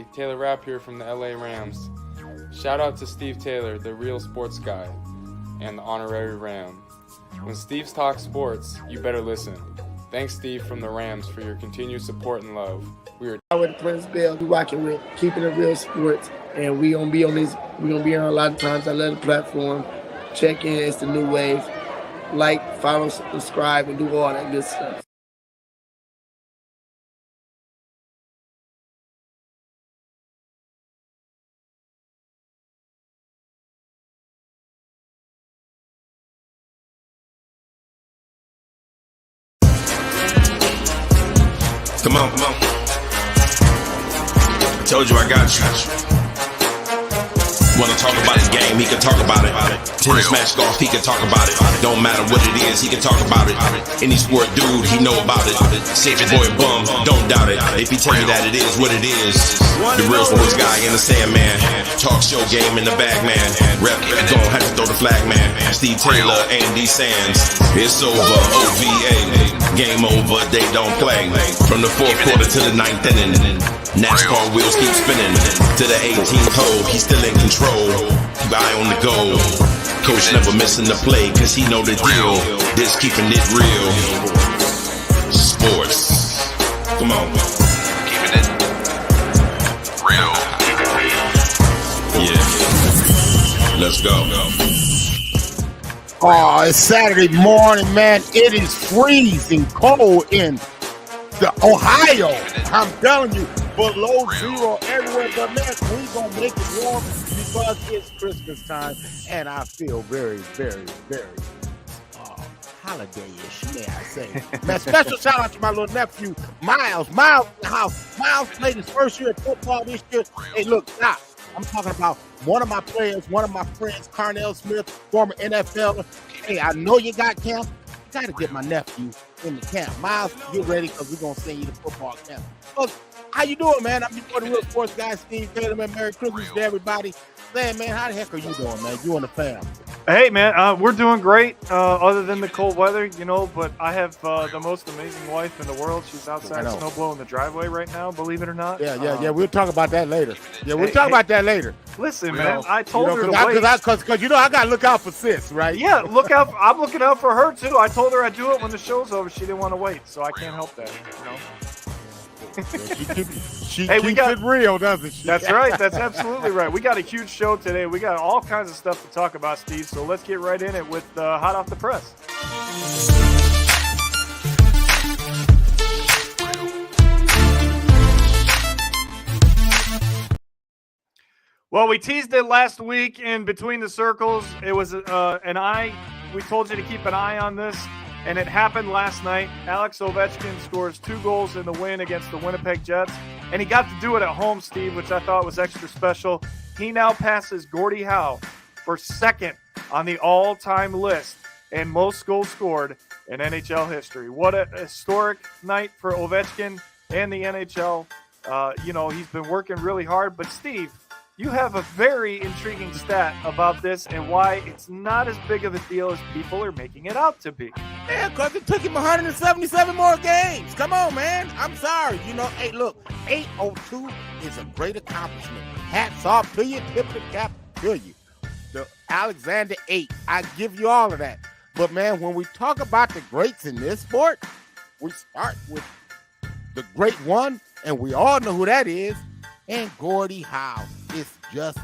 everybody. Taylor Rapp here from the LA Rams. Shout out to Steve Taylor, the real sports guy, and the honorary Ram. When Steve's talks sports, you better listen. Thanks, Steve from the Rams, for your continued support and love. We are with Prince Bill, we rocking with Keeping It Real Sports, and we gonna be on this. We gonna be on a lot of times. I love the platform. Check in. It's the new wave. Like, follow, subscribe, and do all that good stuff. Come on. Told you I got you. Wanna talk about his game, he can talk about it. Tennis, match, golf, he can talk about it. Don't matter what it is, he can talk about it. Any sport dude, he know about it. Say your boy bum, don't doubt it. If he tell you that it is what it is. The real sports guy in the Sandman. Talk show game in the bag, man. Rep, gon' have to throw the flag, man. Steve Taylor, Andy Sands. It's over, OVA. Game over, they don't play. From the fourth quarter to the ninth inning. NASCAR wheels keep spinning. To the 18th hole, he's still in control. Eye on the goal. Coach never missing the play, cause he know the deal. This keeping it real. Sports. Come on. Keeping it real. Yeah. Let's go. Oh, it's Saturday morning, man. It is freezing cold in the Ohio. I'm telling you, below zero everywhere. But man, we gonna make it warm because it's Christmas time, and I feel very, very, very holiday-ish, may I say. Man, special shout out to my little nephew, Miles. Miles in the house. Miles played his first year of football this year. Hey, look, stop. I'm talking about one of my players, one of my friends, Carnell Smith, former NFL. Hey, I know you got camp. You got to get my nephew in the camp. Miles, get ready because we're going to send you to football camp. Look, how you doing, man? I'm your real sports guy, Steve Taylor, man. Merry Christmas to everybody. Man, how the heck are you doing, man? You and the fam? Hey, man, we're doing great, other than the cold weather, but I have the most amazing wife in the world. She's outside snow blowing the driveway right now, believe it or not. Yeah. We'll talk about that later. Yeah, we'll talk about that later. Listen, man, I told her to wait. Because I got to look out for sis, right? Yeah, look out. I'm looking out for her, too. I told her I'd do it when the show's over. She didn't want to wait, so I can't help that, She keeps it real, doesn't she? That's right. That's absolutely right. We got a huge show today. We got all kinds of stuff to talk about, Steve. So let's get right in it with Hot Off the Press. Well, we teased it last week in Between the Circles. It was an eye. We told you to keep an eye on this. And it happened last night. Alex Ovechkin scores 2 goals in the win against the Winnipeg Jets. And he got to do it at home, Steve, which I thought was extra special. He now passes Gordie Howe for second on the all-time list and most goals scored in NHL history. What a historic night for Ovechkin and the NHL. He's been working really hard. But, Steve, you have a very intriguing stat about this and why it's not as big of a deal as people are making it out to be. Yeah, because it took him 177 more games. Come on, man. I'm sorry. Hey, look, 802 is a great accomplishment. Hats off to you. Tip the cap to you. The Alexander 8. I give you all of that. But, man, when we talk about the greats in this sport, we start with the great one, and we all know who that is, and Gordie Howe. It's just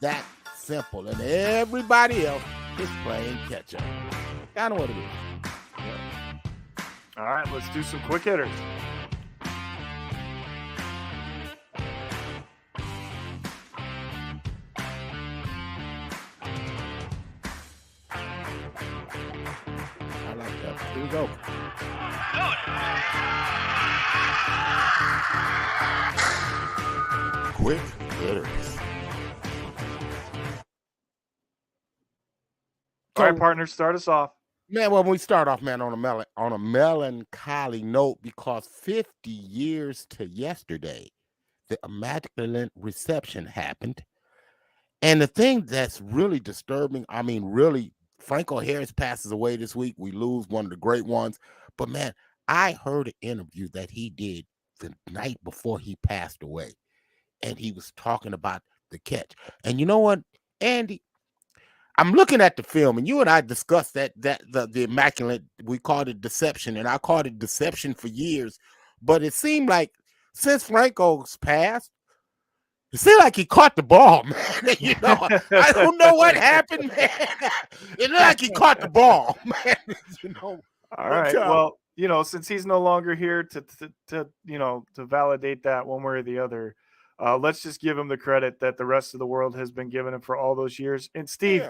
that simple. And everybody else is playing catch-up. Kind of what it is. Yeah. All right, let's do some quick hitters. I like that. Here we go. Quick hitters. All right, partner, start us off. Man, well, we start off, man, on a melancholy note because 50 years to yesterday, the Immaculate Reception happened. And the thing that's really disturbing, really, Franco Harris passes away this week. We lose one of the great ones. But, man, I heard an interview that he did the night before he passed away. and he was talking about the catch. And you know what, Andy? I'm looking at the film, and you and I discussed the immaculate. We called it deception, and I called it deception for years. But it seemed like since Franco's passed, it seemed like he caught the ball, man. You know, I don't know what happened, man. It looked like he caught the ball, man. You know. All right. Well, you know, since he's no longer here to validate that one way or the other, let's just give him the credit that the rest of the world has been giving him for all those years. And Steve,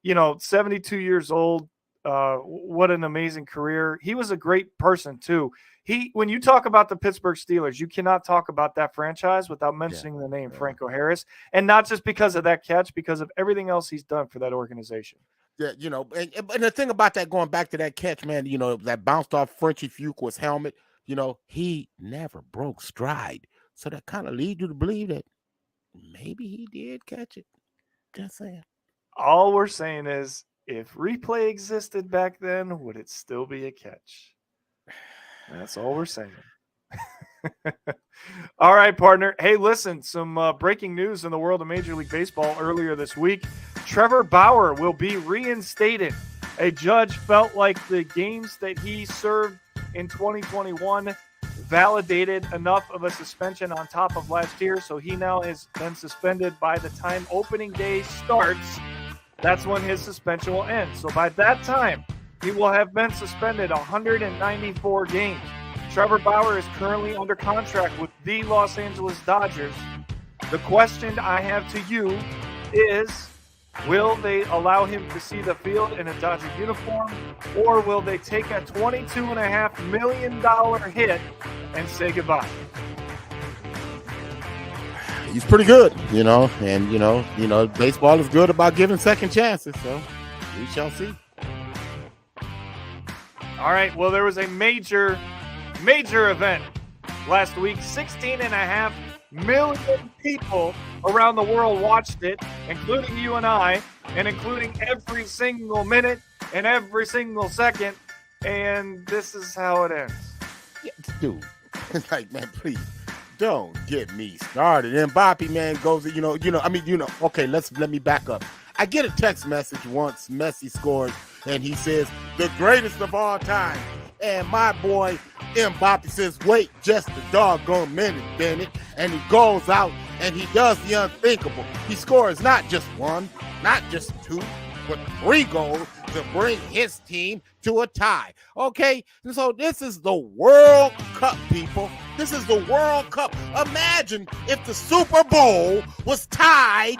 you know, 72 years old, what an amazing career. He was a great person too. When you talk about the Pittsburgh Steelers, you cannot talk about that franchise without mentioning the name Franco Harris, and not just because of that catch, because of everything else he's done for that organization. Yeah, you know, and the thing about that, going back to that catch, man, you know, that bounced off Frenchie Fuqua's helmet, you know, he never broke stride. So that kind of leads you to believe that maybe he did catch it. Just saying. All we're saying is, if replay existed back then, would it still be a catch? That's all we're saying. All right, partner. Hey, listen, some breaking news in the world of Major League Baseball earlier this week. Trevor Bauer will be reinstated. A judge felt like the games that he served in 2021 validated enough of a suspension on top of last year, so he now has been suspended by the time opening day starts. That's when his suspension will end. So by that time, he will have been suspended 194 games. Trevor Bauer is currently under contract with the Los Angeles Dodgers. The question I have to you is, will they allow him to see the field in a Dodger uniform, or will they take a $22.5 million hit and say goodbye? He's pretty good, you know, and you know, baseball is good about giving second chances, so we shall see. All right, well, there was a major event last week. 16.5 million people around the world watched it, including you and I, and including every single minute and every single second, and this is how it ends. Yeah, dude, like, man, please. Don't get me started. And Mbappe, man, goes, okay, let me back up. I get a text message once Messi scores, and he says, the greatest of all time. And my boy Mbappe says, wait just a doggone minute, Bennett. And he goes out and he does the unthinkable. He scores not just one, not just two, but 3 goals to bring his team to a tie. Okay, so this is the World Cup, people. This is the World Cup. Imagine if the Super Bowl was tied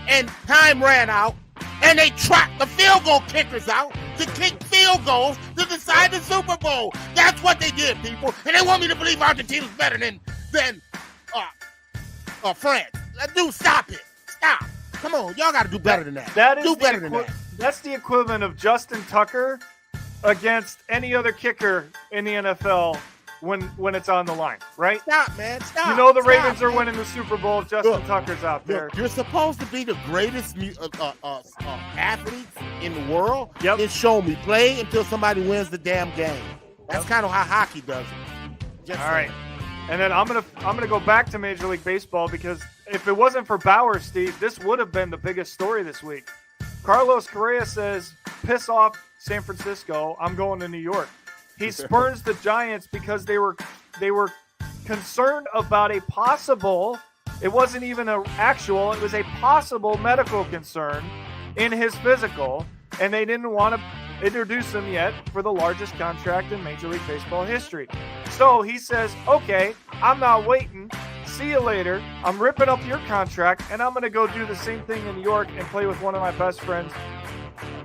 and time ran out and they tracked the field goal kickers out to kick field goals to decide the Super Bowl. That's what they did, people. And they want me to believe Argentina's better than France. Dude, stop it. Stop. Come on, y'all got to do better than that. Do better than that. That's the equivalent of Justin Tucker against any other kicker in the NFL when it's on the line, right? Stop, man. Stop. You know the Ravens are winning the Super Bowl if Justin Tucker's out there. You're supposed to be the greatest athletes in the world. Yep. Then show me. Play until somebody wins the damn game. That's kind of how hockey does it. All right. And then I'm gonna go back to Major League Baseball, because if it wasn't for Bauer, Steve, this would have been the biggest story this week. Carlos Correa says, piss off San Francisco, I'm going to New York. He spurns the Giants because they were concerned about a possible, it wasn't even an actual, it was a possible medical concern in his physical, and they didn't want to introduce him yet for the largest contract in Major League Baseball history. So he says, okay, I'm not waiting. See you later. I'm ripping up your contract, and I'm going to go do the same thing in New York and play with one of my best friends,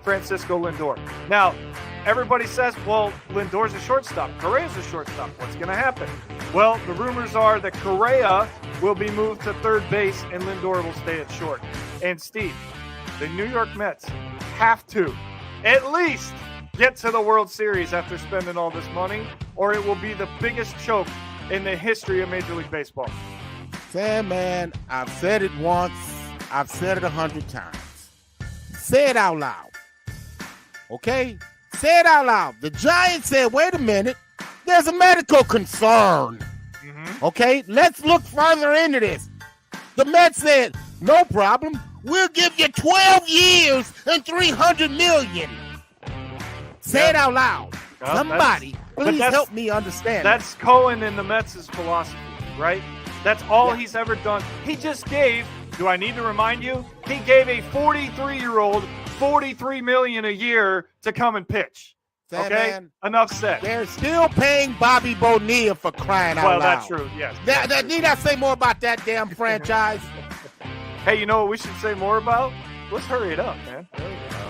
Francisco Lindor. Now, everybody says, well, Lindor's a shortstop. Correa's a shortstop. What's going to happen? Well, the rumors are that Correa will be moved to third base and Lindor will stay at short. And Steve, the New York Mets have to at least get to the World Series after spending all this money, or it will be the biggest choke in the history of Major League Baseball. Man, I've said it once. I've said it 100 times. Say it out loud. Okay? Say it out loud. The Giants said, wait a minute. There's a medical concern. Mm-hmm. Okay? Let's look further into this. The Mets said, no problem. We'll give you 12 years and $300 million. Say it out loud. Somebody, please help me understand. That's Cohen and the Mets' philosophy, right? That's all he's ever done. He just gave, do I need to remind you? He gave a 43-year-old $43 million a year to come and pitch. Say, okay? Man, enough said. They're still paying Bobby Bonilla for crying out loud. Well, that's true, yes. Need I say more about that damn franchise? Hey, you know what we should say more about? Let's hurry it up, man. Hurry up.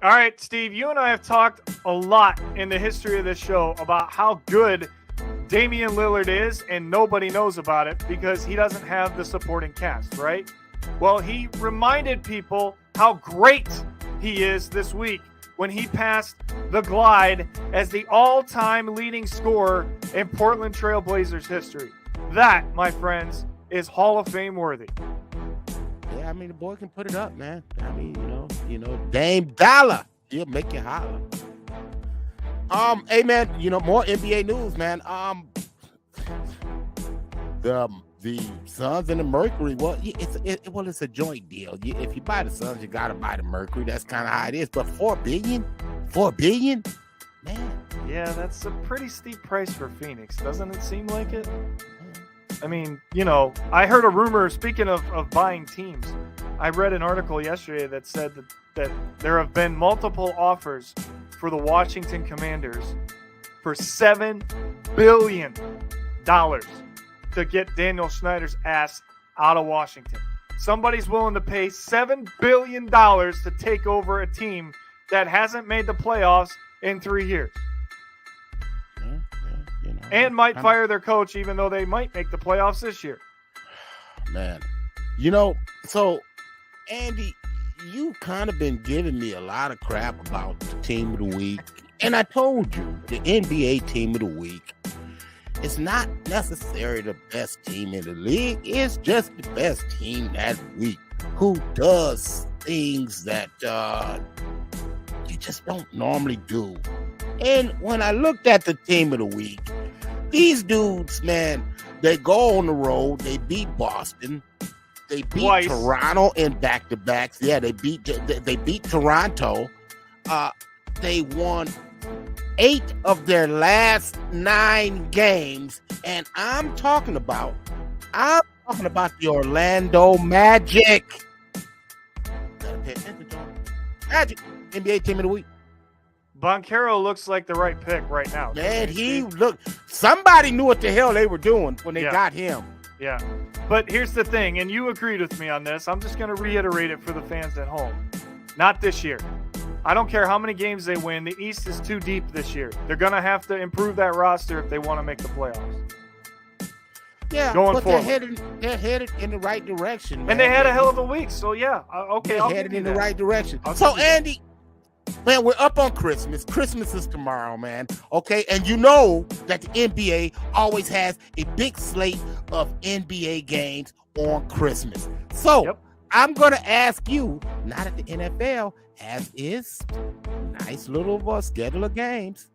All right, Steve, you and I have talked a lot in the history of this show about how good Damian Lillard is, and nobody knows about it because he doesn't have the supporting cast, right? Well, he reminded people how great he is this week when he passed the Glide as the all-time leading scorer in Portland Trail Blazers history. That, my friends, is Hall of Fame worthy. Yeah, I mean, the boy can put it up, man. I mean, you know, Dame Dollar, he'll make you holler. Hey, man, more NBA news, man. The Suns and the Mercury, it's a joint deal. If you buy the Suns, you gotta buy the Mercury. That's kind of how it is. But $4 billion, man. Yeah, that's a pretty steep price for Phoenix. Doesn't it seem like it? I mean, I heard a rumor, speaking of buying teams, I read an article yesterday that said that there have been multiple offers for the Washington Commanders for $7 billion to get Daniel Snyder's ass out of Washington. Somebody's willing to pay $7 billion to take over a team that hasn't made the playoffs in 3 years. And might fire their coach, even though they might make the playoffs this year. Man, so Andy, you kind of been giving me a lot of crap about the team of the week. And I told you, the NBA team of the week is not necessarily the best team in the league. It's just the best team that week who does things that you just don't normally do. And when I looked at the team of the week, these dudes, man, they go on the road. They beat Boston. They beat Twice. Toronto in back-to-backs. Yeah, they beat Toronto. They won 8 of their last 9 games, and I'm talking about the Orlando Magic. Magic, NBA team of the week. Banchero looks like the right pick right now. Man, somebody knew what the hell they were doing when they got him. Yeah. But here's the thing, and you agreed with me on this. I'm just going to reiterate it for the fans at home. Not this year. I don't care how many games they win. The East is too deep this year. They're going to have to improve that roster if they want to make the playoffs. Yeah, going forward. They're headed in the right direction, man. And they had a hell of a week, so yeah. Okay, they're headed in the right direction. So, Andy, man, we're up on Christmas. Christmas is tomorrow, man. Okay, and you know that the NBA always has a big slate of NBA games on Christmas. So, I'm going to ask you, now that the NFL has its nice little schedule of games,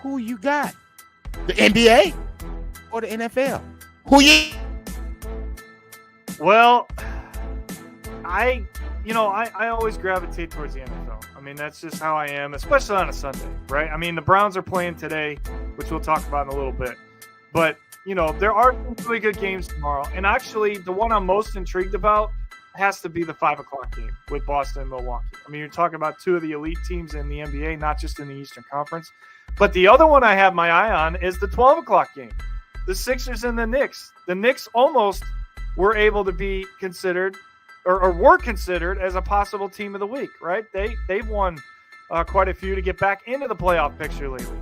who you got? The NBA or the NFL? Who you? Well, I always gravitate towards the NFL. I mean, that's just how I am, especially on a Sunday, right? I mean, the Browns are playing today, which we'll talk about in a little bit. But, there are some really good games tomorrow. And actually, the one I'm most intrigued about has to be the 5 o'clock game with Boston and Milwaukee. I mean, you're talking about 2 of the elite teams in the NBA, not just in the Eastern Conference. But the other one I have my eye on is the 12 o'clock game, the Sixers and the Knicks. The Knicks almost were able to be considered or were considered as a possible team of the week, right? They've won quite a few to get back into the playoff picture lately.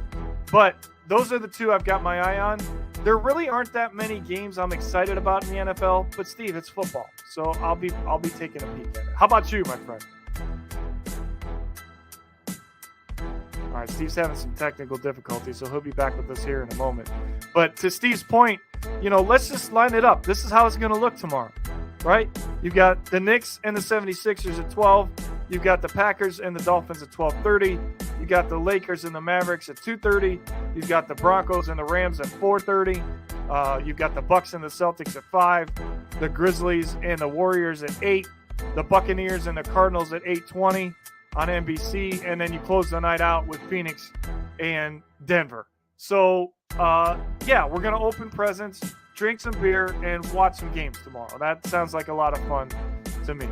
But those are the 2 I've got my eye on. There really aren't that many games I'm excited about in the NFL, but Steve, it's football, so I'll be taking a peek at it. How about you, my friend? All right, Steve's having some technical difficulties, so he'll be back with us here in a moment. But to Steve's point, let's just line it up. This is how it's going to look tomorrow, right? You've got the Knicks and the 76ers at 12. You've got the Packers and the Dolphins at 12:30. You got the Lakers and the Mavericks at 2:30. You've got the Broncos and the Rams at 4:30. You've got the Bucks and the Celtics at 5. The Grizzlies and the Warriors at 8. The Buccaneers and the Cardinals at 8:20 on NBC. And then you close the night out with Phoenix and Denver. So, we're going to open presents, drink some beer, and watch some games tomorrow. That sounds like a lot of fun to me.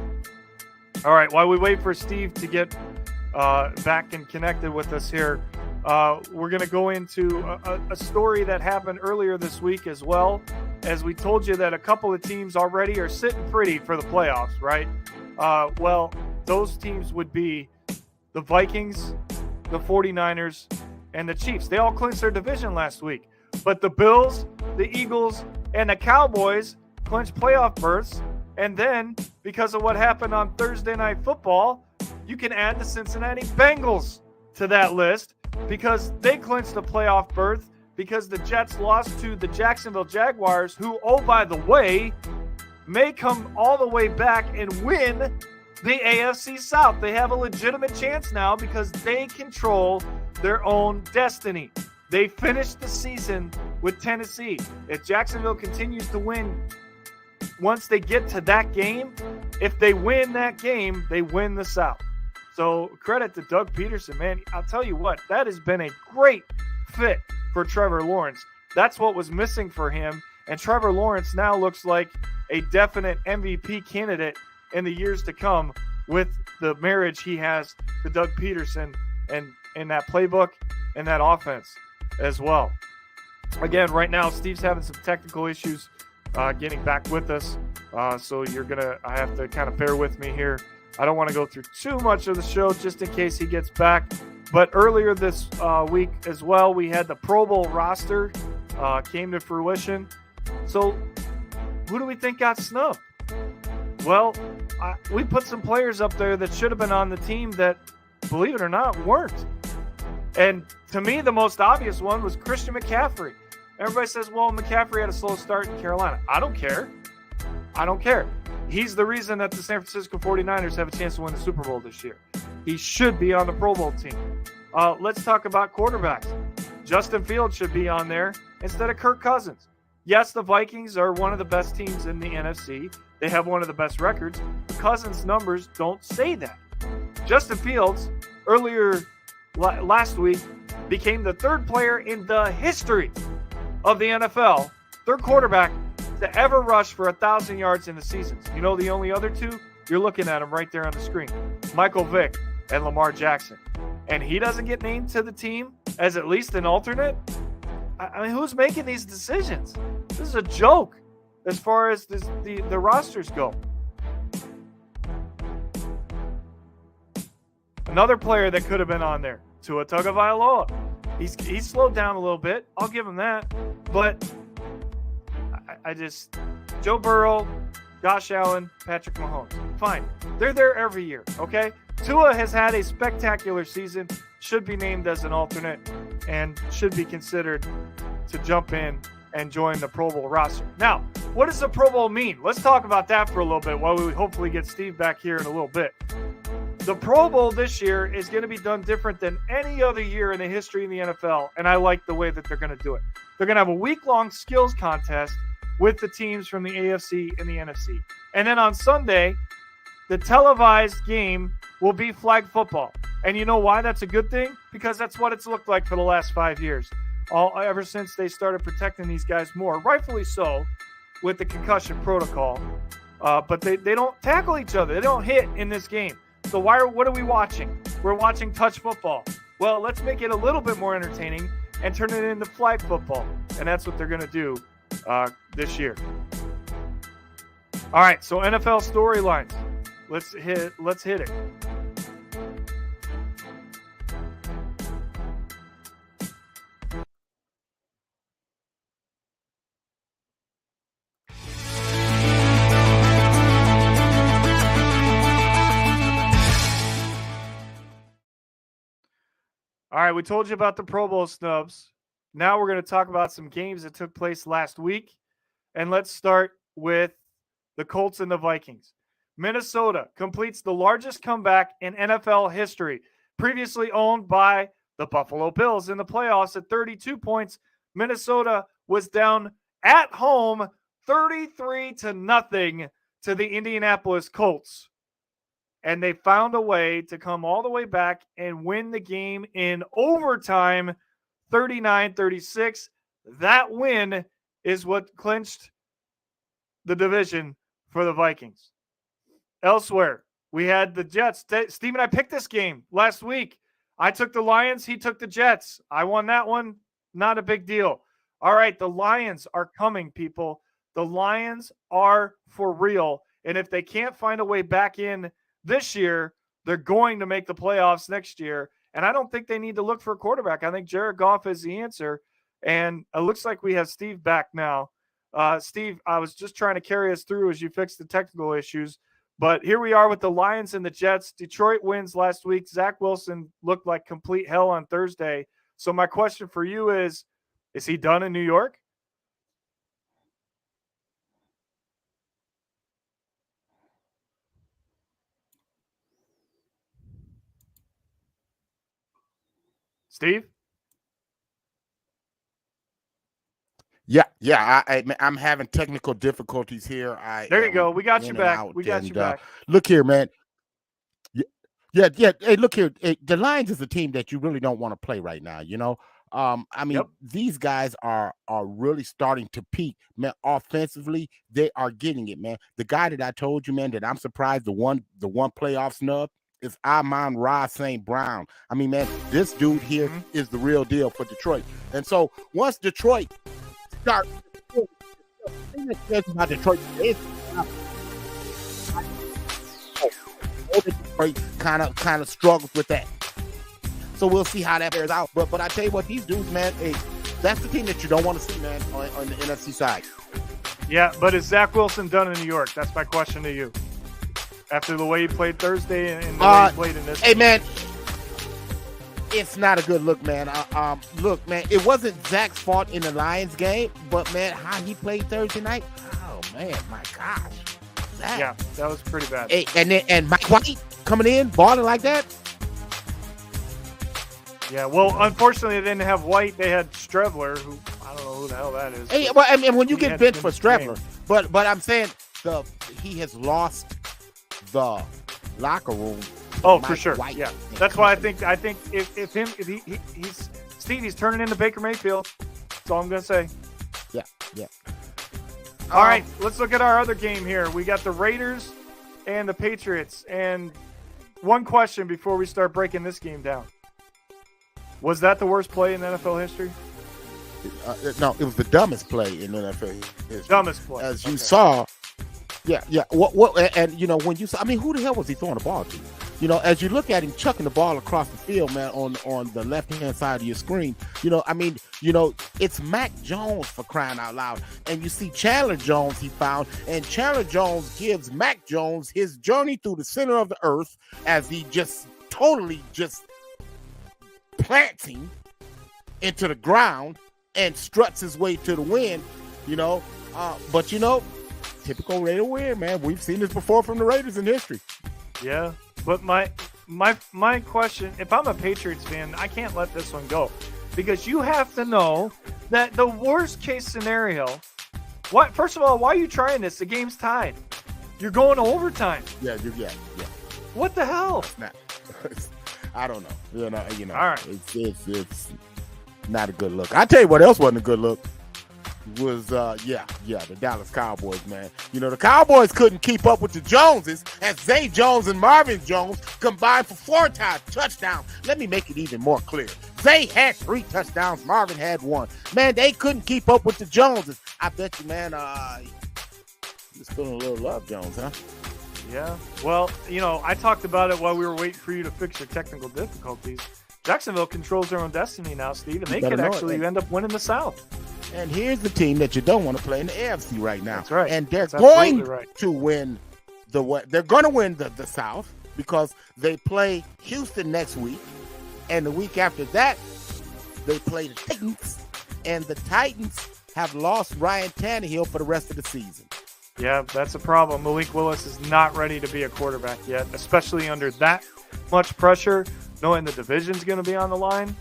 All right, while we wait for Steve to get back and connected with us here, we're going to go into a story that happened earlier this week as well. As we told you that a couple of teams already are sitting pretty for the playoffs, right? Well, those teams would be the Vikings, the 49ers, and the Chiefs. They all clinched their division last week. But the Bills, the Eagles, and the Cowboys clinched playoff berths. And then, because of what happened on Thursday Night Football, you can add the Cincinnati Bengals to that list because they clinched the playoff berth because the Jets lost to the Jacksonville Jaguars, who, oh, by the way, may come all the way back and win the AFC South. They have a legitimate chance now because they control their own destiny. They finished the season with Tennessee. If Jacksonville continues to win, once they get to that game, if they win that game, they win the South. So credit to Doug Peterson, man. I'll tell you what, that has been a great fit for Trevor Lawrence. That's what was missing for him. And Trevor Lawrence now looks like a definite MVP candidate in the years to come with the marriage he has to Doug Peterson and in that playbook and that offense as well. Again, right now, Steve's having some technical issues getting back with us. So I have to kind of bear with me here. I don't want to go through too much of the show just in case he gets back. But earlier this week as well, we had the Pro Bowl roster came to fruition. So who do we think got snubbed? Well, we put some players up there that should have been on the team that, believe it or not, weren't. And to me, the most obvious one was Christian McCaffrey. Everybody says, well, McCaffrey had a slow start in Carolina. I don't care. He's the reason that the San Francisco 49ers have a chance to win the Super Bowl this year. He should be on the Pro Bowl team. Let's talk about quarterbacks. Justin Fields should be on there instead of Kirk Cousins. Yes, the Vikings are one of the best teams in the NFC. They have one of the best records. Cousins' numbers don't say that. Justin Fields, earlier last week, became the third player in the history of the NFL, third quarterback to ever rush for 1,000 yards in the season. You know the only other two? You're looking at them right there on the screen. Michael Vick and Lamar Jackson. And he doesn't get named to the team as at least an alternate? I mean, who's making these decisions? This is a joke as far as the rosters go. Another player that could have been on there, Tua Tagovailoa. He's slowed down a little bit. I'll give him that. But Joe Burrow, Josh Allen, Patrick Mahomes. Fine. They're there every year, okay? Tua has had a spectacular season, should be named as an alternate, and should be considered to jump in and join the Pro Bowl roster. Now, what does the Pro Bowl mean? Let's talk about that for a little bit while we hopefully get Steve back here in a little bit. The Pro Bowl this year is going to be done different than any other year in the history of the NFL, and I like the way that they're going to do it. They're going to have a week-long skills contest with the teams from the AFC and the NFC. And then on Sunday, the televised game will be flag football. And you know why that's a good thing? Because that's what it's looked like for the last 5 years. Ever since they started protecting these guys more, rightfully so, with the concussion protocol. But they don't tackle each other. They don't hit in this game. So what are we watching? We're watching touch football. Well, let's make it a little bit more entertaining and turn it into flag football. And that's what they're going to do this year. All right, so NFL storylines. Let's hit it. All right, we told you about the Pro Bowl snubs. Now we're going to talk about some games that took place last week. And let's start with the Colts and the Vikings. Minnesota completes the largest comeback in NFL history, previously owned by the Buffalo Bills in the playoffs at 32 points. Minnesota was down at home 33-0 to the Indianapolis Colts. And they found a way to come all the way back and win the game in overtime, 39-36. That win is what clinched the division for the Vikings. Elsewhere, we had the Jets. Steve and I picked this game last week. I took the Lions. He took the Jets. I won that one. Not a big deal. All right, the Lions are coming, people. The Lions are for real. And if they can't find a way back in this year, they're going to make the playoffs next year. And I don't think they need to look for a quarterback. I think Jared Goff is the answer. And it looks like we have Steve back now. Steve, I was just trying to carry us through as you fixed the technical issues. But here we are with the Lions and the Jets. Detroit wins last week. Zach Wilson looked like complete hell on Thursday. So my question for you is he done in New York? Steve? Yeah. I'm having technical difficulties here. There you go. We got you back. We got you back. Look here, man. Yeah. Hey, look here. The Lions is a team that you really don't want to play right now. You know, These guys are really starting to peak, man. Offensively, they are getting it, man. The guy that I told you, man, that I'm surprised the one playoff snub is Amon-Ra St. Brown. I mean, man, this dude here is the real deal for Detroit. And so once Detroit starts, the thing that says about Detroit is Detroit kind of struggles with that. So we'll see how that bears out. But I tell you what, these dudes, man, that's the team that you don't want to see, man, on the NFC side. Yeah, but is Zach Wilson done in New York? That's my question to you. After the way he played Thursday and the way he played in this game. Man, it's not a good look, man. Look, man, it wasn't Zach's fault in the Lions game, but, man, how he played Thursday night, oh, man, my gosh. Zach. Yeah, that was pretty bad. And Mike White coming in, balling like that. Yeah, well, unfortunately, they didn't have White. They had Strebler, who I don't know who the hell that is. Hey, well, I mean, when you get benched for Strebler, but I'm saying he has lost the locker room. Oh, for sure. White. Yeah, that's why I think he's turning into Baker Mayfield. That's all I'm gonna say. Yeah. All right, let's look at our other game here. We got the Raiders and the Patriots. And one question before we start breaking this game down. Was that the worst play in NFL history? No, it was the dumbest play in NFL history. Dumbest play. As you saw. Yeah. What? And, you know, when you saw, I mean, who the hell was he throwing the ball to? You know, as you look at him chucking the ball across the field, man, on the left-hand side of your screen, you know, I mean, you know, it's Mac Jones, for crying out loud. And you see Chandler Jones he found, and Chandler Jones gives Mac Jones his journey through the center of the earth as he just totally plants him into the ground and struts his way to the win, you know. But, you know, typical Raider win, man. We've seen this before from the Raiders in history. Yeah. But my question, if I'm a Patriots fan, I can't let this one go, because you have to know that the worst case scenario, first of all, why are you trying this? The game's tied. You're going to overtime. Yeah. What the hell? I don't know. You know. All right. It's not a good look. I tell you what else wasn't a good look. Was the Dallas Cowboys, man. You know, the Cowboys couldn't keep up with the Joneses as Zay Jones and Marvin Jones combined for 4 touchdowns. Let me make it even more clear. Zay had 3 touchdowns, Marvin had 1. Man, they couldn't keep up with the Joneses. I bet you, man, just feeling a little love, Jones, huh? Yeah. Well, you know, I talked about it while we were waiting for you to fix your technical difficulties. Jacksonville controls their own destiny now, Steve, and they could actually end up winning the South. And here's the team that you don't want to play in the AFC right now. That's right. And they're going to win they're going to win the South, because they play Houston next week, And the week after that, they play the Titans, and the Titans have lost Ryan Tannehill for the rest of the season. Yeah, that's a problem. Malik Willis is not ready to be a quarterback yet, especially under that much pressure, knowing the division's going to be on the line.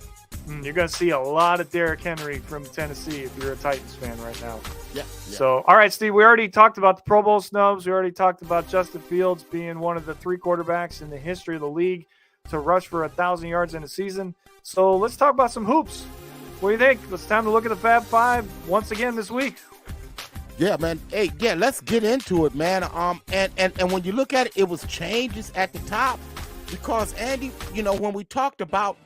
You're going to see a lot of Derrick Henry from Tennessee if you're a Titans fan right now. Yeah. So, all right, Steve, we already talked about the Pro Bowl snubs. We already talked about Justin Fields being one of the 3 quarterbacks in the history of the league to rush for 1,000 yards in a season. So let's talk about some hoops. What do you think? It's time to look at the Fab Five once again this week. Yeah, man. Hey, yeah, let's get into it, man. And when you look at it, it was changes at the top because, Andy, you know, when we talked about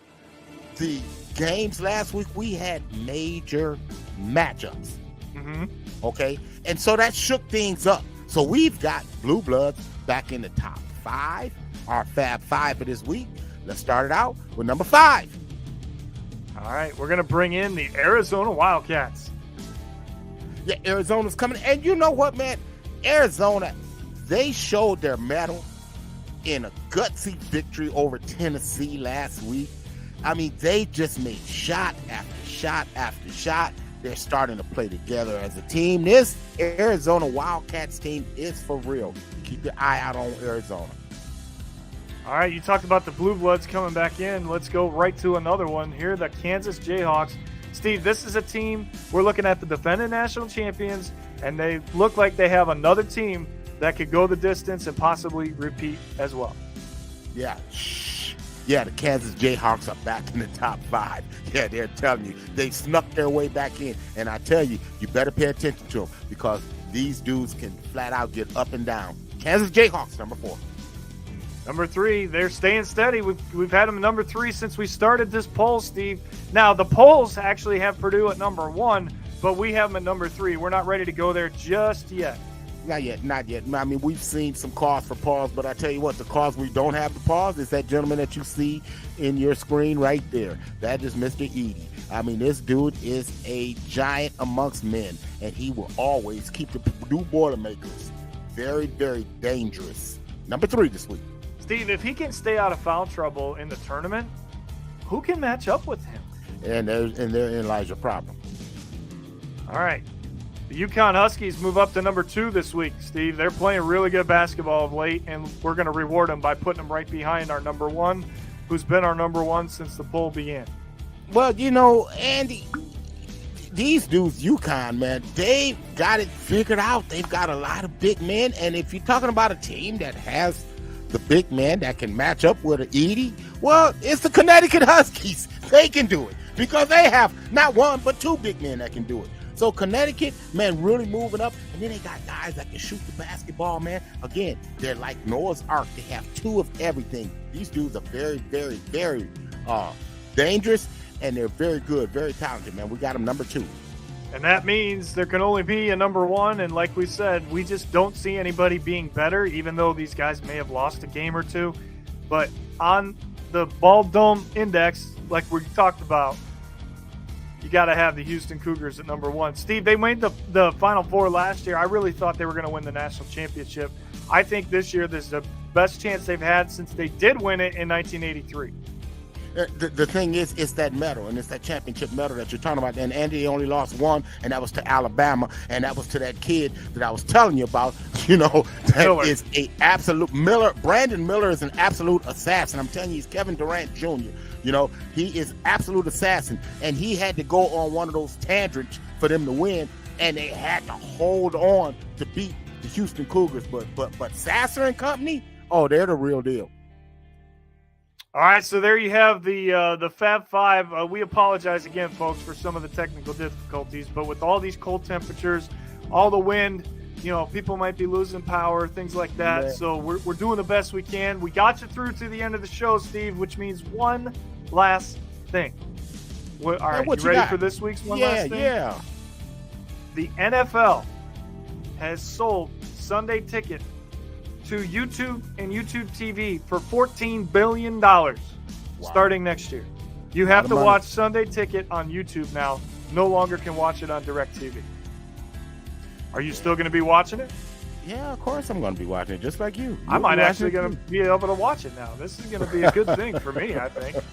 the games last week, we had major matchups. Mm-hmm. Okay? And so that shook things up. So we've got Blue Bloods back in the top 5, our Fab 5 for this week. Let's start it out with number 5. All right, we're going to bring in the Arizona Wildcats. Yeah, Arizona's coming. And you know what, man? Arizona, they showed their mettle in a gutsy victory over Tennessee last week. I mean, they just made shot after shot after shot. They're starting to play together as a team. This Arizona Wildcats team is for real. Keep your eye out on Arizona. All right, you talked about the Blue Bloods coming back in. Let's go right to another one here, the Kansas Jayhawks. Steve, this is a team, we're looking at the defending national champions, and they look like they have another team that could go the distance and possibly repeat as well. Yeah. Yeah, the Kansas Jayhawks are back in the top 5. Yeah, they're telling you. They snuck their way back in. And I tell you, you better pay attention to them because these dudes can flat out get up and down. Kansas Jayhawks, number 4. Number 3, they're staying steady. We've had them number 3 since we started this poll, Steve. Now, the polls actually have Purdue at number 1, but we have them at number 3. We're not ready to go there just yet. Not yet. I mean, we've seen some cause for pause, but I tell you what, the cause we don't have to pause is that gentleman that you see in your screen right there. That is Mr. Edey. I mean, this dude is a giant amongst men, and he will always keep the Purdue Boilermakers very, very dangerous. Number 3 this week. Steve, if he can stay out of foul trouble in the tournament, who can match up with him? And therein lies your problem. All right. The UConn Huskies move up to number 2 this week, Steve. They're playing really good basketball of late, and we're going to reward them by putting them right behind our number 1, who's been our number 1 since the poll began. Well, you know, Andy, these dudes, UConn, man, they got it figured out. They've got a lot of big men, and if you're talking about a team that has the big man that can match up with an Edey, well, it's the Connecticut Huskies. They can do it because they have not 1 but 2 big men that can do it. So Connecticut, man, really moving up. And then they got guys that can shoot the basketball, man. Again, they're like Noah's Ark. They have 2 of everything. These dudes are very, very, very dangerous, and they're very good, very talented, man. We got them number 2. And that means there can only be a number 1. And like we said, we just don't see anybody being better, even though these guys may have lost a game or 2. But on the Ball Dome Index, like we talked about, you got to have the Houston Cougars at number 1. Steve, they made the Final Four last year. I really thought they were going to win the national championship. I think this year this is the best chance they've had since they did win it in 1983. The thing is, it's that medal, and it's that championship medal that you're talking about. And Andy only lost 1, and that was to Alabama, and that was to that kid that I was telling you about. You know, that Miller is a absolute Miller. Brandon Miller is an absolute assassin. I'm telling you, he's Kevin Durant Jr. You know, he is absolute assassin, and he had to go on one of those tangents for them to win, and they had to hold on to beat the Houston Cougars. But Sasser and company, oh, they're the real deal. All right, so there you have the Fab Five. We apologize again, folks, for some of the technical difficulties, but with all these cold temperatures, all the wind, you know, people might be losing power, things like that. Yeah. So we're doing the best we can. We got you through to the end of the show, Steve, which means one last thing. All right, what you ready got for this week's one last thing? Yeah. The NFL has sold Sunday Ticket to YouTube and YouTube TV for $14 billion starting next year. You have to watch Sunday Ticket on YouTube now. No longer can watch it on DirecTV. Are you still going to be watching it? Yeah, of course I'm going to be watching it, just like you. I might actually going to be able to watch it now. This is going to be a good thing for me, I think.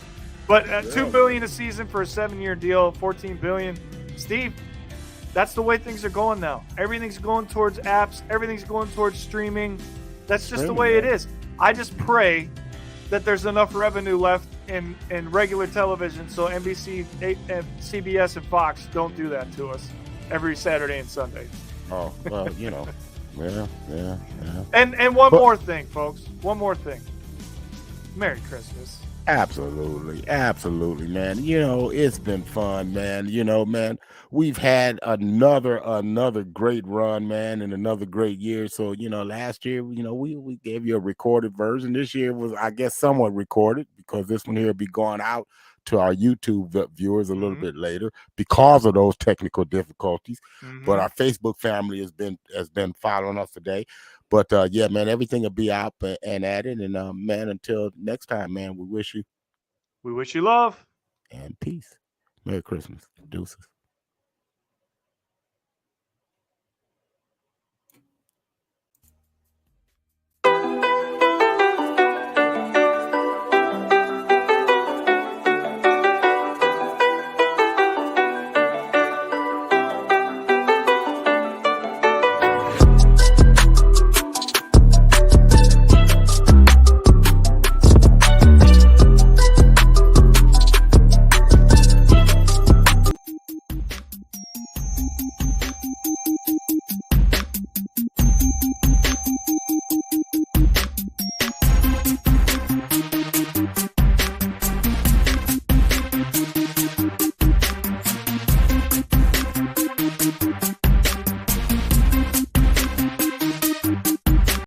But $2 billion a season for a 7-year deal, $14 billion. Steve, that's the way things are going now. Everything's going towards apps. Everything's going towards streaming. That's just the way it is. I just pray that there's enough revenue left in regular television so NBC, CBS, and Fox don't do that to us every Saturday and Sunday. Oh, well, you know. Yeah. And one more thing, folks. One more thing. Merry Christmas. Absolutely, man. You know, it's been fun, man. You know, man, we've had another great run, man, and another great year. So, you know, last year, you know, we gave you a recorded version. This year was, I guess, somewhat recorded because this one here will be going out to our YouTube viewers a little bit later because of those technical difficulties. But our Facebook family has been following us today. But yeah, man, everything will be out and at it. And man, until next time, man, we wish you love and peace. Merry Christmas. Deuces.